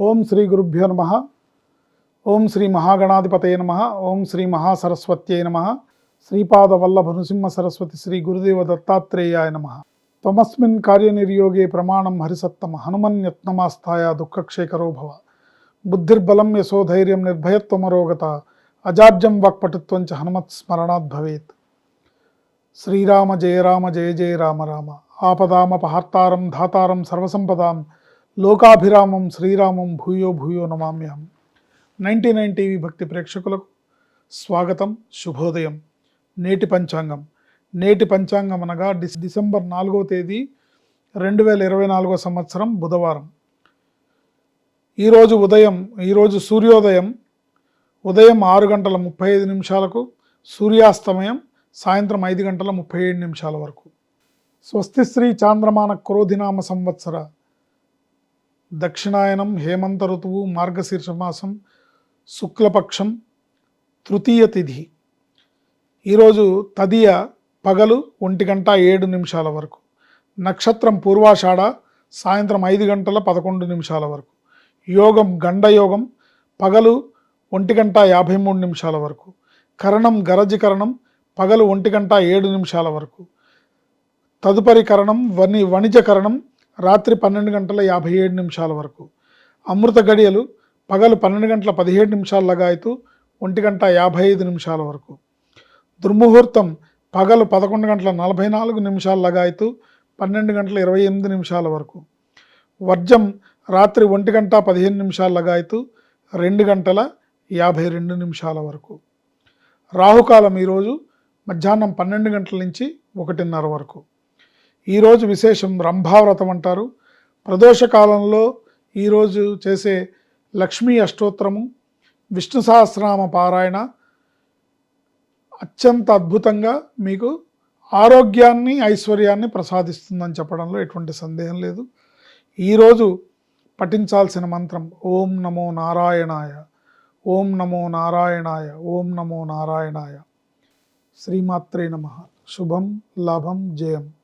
ఓం శ్రీ గురుభ్యో నమ. ఓం శ్రీ మహాగణాధిపతయ నమ. ఓం శ్రీ మహాసరస్వత్యై నమ. శ్రీపాద వల్లభ నృసింహ సరస్వతి శ్రీ గురుదేవ దత్తాత్రేయాయ నమ. త్వమస్మిన్ కార్యనిర్యోగే ప్రమాణం హరిసత్తమ హనుమన్యత్నమాస్థాయ దుఃఖక్షేకరో భవ. బుద్ధిర్బలం యశోధైర్యం నిర్భయత్వమరోగత అజాడ్యం వాక్పటుత్వం చ హనుమత్స్మరణాద్ భవేత్. శ్రీరామ జయ రామ జయ జయ రామ రామ. ఆపదామపహర్తారం ధాతారం సర్వసంపదాం లోకాభిరామం శ్రీరామం భూయో భూయో నమామ్యహం. 99 టీవీ భక్తి ప్రేక్షకులకు స్వాగతం, శుభోదయం. నేటి పంచాంగం అనగా డిసెంబర్ 4వ తేదీ 2024 సంవత్సరం బుధవారం. ఈరోజు సూర్యోదయం ఉదయం 6 గంటల 35 నిమిషాలకు, సూర్యాస్తమయం సాయంత్రం 5 గంటల 37 నిమిషాల వరకు. స్వస్తి శ్రీ చాంద్రమాన క్రోధినామ సంవత్సర దక్షిణాయనం హేమంత ఋతువు మార్గశీర్షమాసం శుక్లపక్షం తృతీయ తిథి. ఈరోజు తదియ పగలు 1:07 వరకు. నక్షత్రం పూర్వాషాఢ సాయంత్రం 5 గంటల 11 నిమిషాల వరకు. యోగం గండయోగం పగలు 1:53 వరకు. కరణం గరజికరణం పగలు 1:07 వరకు. తదుపరి కరణం వణిజకరణం రాత్రి 12:57 వరకు. అమృత గడియలు పగలు 12:17 లగాయతు 1:55 వరకు. దుర్ముహూర్తం పగలు 11:44 లగాయతు 12:28 వరకు. వర్జం రాత్రి 1:15 లగాయతు 2:52 వరకు. రాహుకాలం ఈరోజు మధ్యాహ్నం 12 గంటల నుంచి 1:30 వరకు. ఈరోజు విశేషం రంభావ్రతం అంటారు. ప్రదోష కాలంలో ఈరోజు చేసే లక్ష్మీ అష్టోత్తరము, విష్ణు సహస్రనామ పారాయణ అత్యంత అద్భుతంగా మీకు ఆరోగ్యాన్ని ఐశ్వర్యాన్ని ప్రసాదిస్తుందని చెప్పడంలో ఎటువంటి సందేహం లేదు. ఈరోజు పఠించాల్సిన మంత్రం ఓం నమో నారాయణాయ, ఓం నమో నారాయణాయ, ఓం నమో నారాయణాయ. శ్రీమాత్రే నమః. శుభం లాభం జయం.